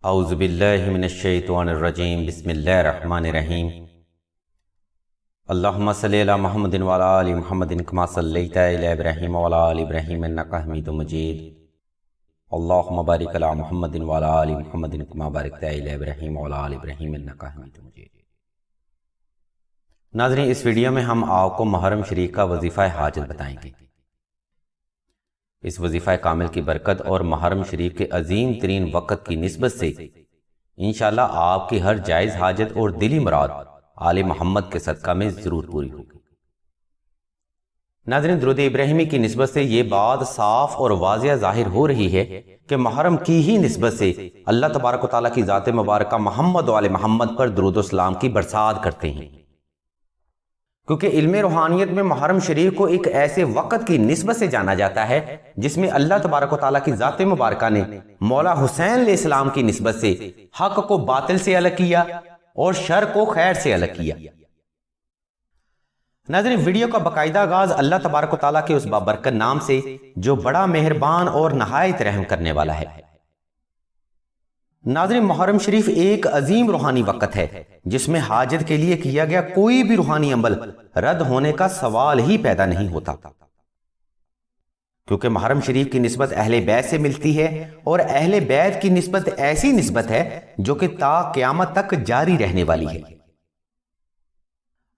اعوذ باللہ من الشیطان الرجیم بسم اللہ الرحمن الرحیم اللہم صلی علی محمد وعلی آل محمد کما صلیت علی ابراہیم وعلی آل ابراہیم انکا حمید مجید اللہم بارک علی محمد وعلی آل محمد کما بارکت علی ابراہیم وعلی آل ابراہیم انکا حمید مجید۔ ناظرین، اس ویڈیو میں ہم آپ کو محرم شریف کا وظیفہ حاجت بتائیں گے۔ اس وظیفہ کامل کی برکت اور محرم شریف کے عظیم ترین وقت کی نسبت سے انشاءاللہ آپ کی ہر جائز حاجت اور دلی مراد آل محمد کے صدقہ میں ضرور پوری ہوگی۔ ناظرین، درود ابراہیمی کی نسبت سے یہ بات صاف اور واضح ظاہر ہو رہی ہے کہ محرم کی ہی نسبت سے اللہ تبارک و تعالیٰ کی ذات مبارکہ محمد و آل محمد پر درود و سلام کی برسات کرتے ہیں، کیونکہ علم روحانیت میں محرم شریف کو ایک ایسے وقت کی نسبت سے جانا جاتا ہے جس میں اللہ تبارک و تعالیٰ کی ذات مبارکہ نے مولا حسین علیہ السلام کی نسبت سے حق کو باطل سے الگ کیا اور شر کو خیر سے الگ کیا۔ ناظرین، ویڈیو کا باقاعدہ آغاز اللہ تبارک و تعالیٰ کے اس بابرکت نام سے جو بڑا مہربان اور نہایت رحم کرنے والا ہے۔ ناظرین، محرم شریف ایک عظیم روحانی وقت ہے جس میں حاجت کے لیے کیا گیا کوئی بھی روحانی عمل رد ہونے کا سوال ہی پیدا نہیں ہوتا، کیونکہ محرم شریف کی نسبت اہل بیت سے ملتی ہے اور اہل بیت کی نسبت ایسی نسبت ہے جو کہ تا قیامت تک جاری رہنے والی ہے۔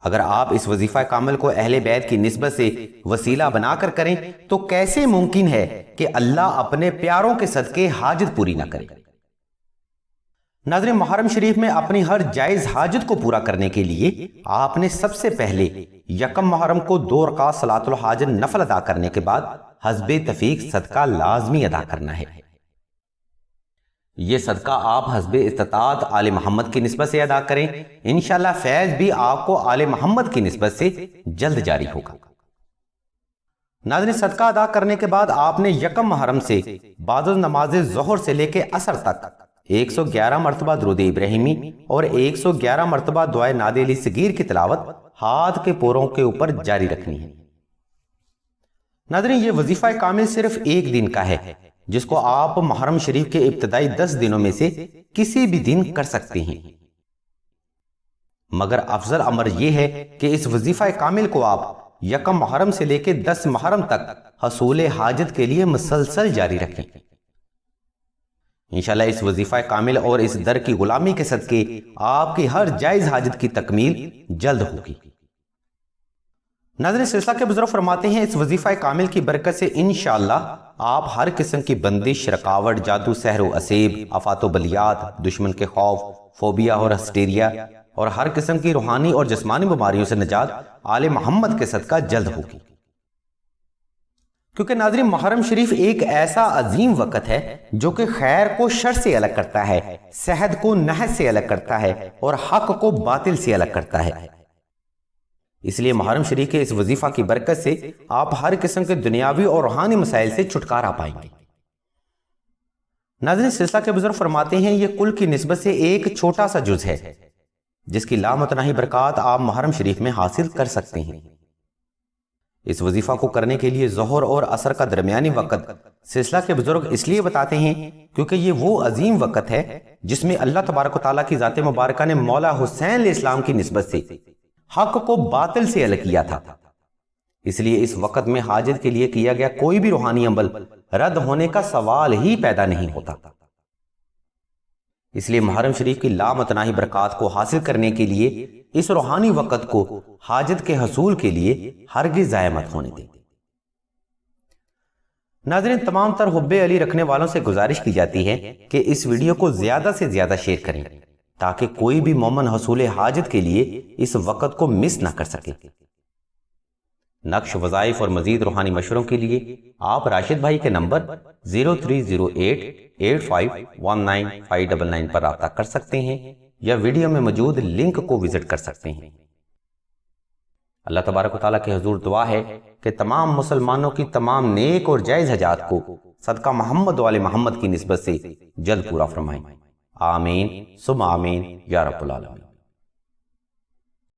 اگر آپ اس وظیفہ کامل کو اہل بیت کی نسبت سے وسیلہ بنا کر کریں تو کیسے ممکن ہے کہ اللہ اپنے پیاروں کے صدقے حاجت پوری نہ کرے؟ ناظرین، محرم شریف میں اپنی ہر جائز حاجت کو پورا کرنے کے لیے آپ نے سب سے پہلے یکم محرم کو 2 رکعت صلاۃ الحاجت نفل ادا کرنے کے بعد حسب تفیق صدقہ لازمی ادا کرنا ہے۔ یہ صدقہ آپ حسب استطاعت آل محمد کی نسبت سے ادا کریں، انشاءاللہ فیض بھی آپ کو آل محمد کی نسبت سے جلد جاری ہوگا۔ ناظرین، صدقہ ادا کرنے کے بعد آپ نے یکم محرم سے بعد نماز ظہر سے لے کے عصر تک 111 مرتبہ درود ابراہیمی اور 111 مرتبہ دعائے نادی علی صغیر کی تلاوت ہاتھ کے پوروں کے اوپر جاری رکھنی ہے۔ ناظرین، یہ وظیفہ کامل صرف ایک دن کا ہے جس کو آپ محرم شریف کے ابتدائی 10 دنوں میں سے کسی بھی دن کر سکتے ہیں، مگر افضل امر یہ ہے کہ اس وظیفہ کامل کو آپ یکم محرم سے لے کے 10 محرم تک حصول حاجت کے لیے مسلسل جاری رکھیں۔ انشاءاللہ اس وظیفہ کامل اور اس در کی غلامی کے صدقے آپ کی ہر جائز حاجت کی تکمیل جلد ہوگی۔ ناظرین، سلسلہ کے بزرگ فرماتے ہیں اس وظیفہ کامل کی برکت سے انشاءاللہ آپ ہر قسم کی بندش، رکاوٹ، جادو، سحر و اسیب، آفات و بلیات، دشمن کے خوف، فوبیا اور ہسٹیریا اور ہر قسم کی روحانی اور جسمانی بیماریوں سے نجات آل محمد کے صدقہ جلد ہوگی، کیونکہ ناظرین محرم شریف ایک ایسا عظیم وقت ہے جو کہ خیر کو شر سے الگ کرتا ہے، صحت کو نحس سے الگ کرتا ہے اور حق کو باطل سے الگ کرتا ہے۔ اس لیے محرم شریف کے اس وظیفہ کی برکت سے آپ ہر قسم کے دنیاوی اور روحانی مسائل سے چھٹکارا پائیں گے۔ ناظرین، سلسلہ کے بزرگ فرماتے ہیں یہ کل کی نسبت سے ایک چھوٹا سا جز ہے جس کی لامتناہی برکات آپ محرم شریف میں حاصل کر سکتے ہیں۔ اس وظیفہ کو کرنے کے لیے ظہر اور عصر کا درمیانی وقت سلسلہ کے بزرگ اس لیے بتاتے ہیں کیونکہ یہ وہ عظیم وقت ہے جس میں اللہ تبارک و تعالیٰ کی ذات مبارکہ نے مولا حسین علیہ السلام کی نسبت سے حق کو باطل سے الگ کیا تھا۔ اس لیے اس وقت میں حاجت کے لیے کیا گیا کوئی بھی روحانی عمل رد ہونے کا سوال ہی پیدا نہیں ہوتا۔ اس لیے محرم شریف کی لامتناہی برکات کو حاصل کرنے کے لیے اس روحانی وقت کو حاجت کے حصول کے لیے ہرگز ضائع مت ہونے دیں۔ ناظرین، تمام تر حب علی رکھنے والوں سے گزارش کی جاتی ہے کہ اس ویڈیو کو زیادہ سے زیادہ شیئر کریں تاکہ کوئی بھی مومن حصول حاجت کے لیے اس وقت کو مس نہ کر سکے۔ نقش، وظائف اور مزید روحانی مشوروں کے لیے آپ راشد بھائی کے نمبر 0308851999 پر رابطہ کر سکتے ہیں یا ویڈیو میں موجود لنک کو وزٹ کر سکتے ہیں۔ اللہ تبارک و تعالیٰ کے حضور دعا ہے کہ تمام مسلمانوں کی تمام نیک اور جائز حاجات کو صدقہ محمد و آل محمد کی نسبت سے جلد پورا فرمائیں۔ آمین ثم آمین یا رب العالمین۔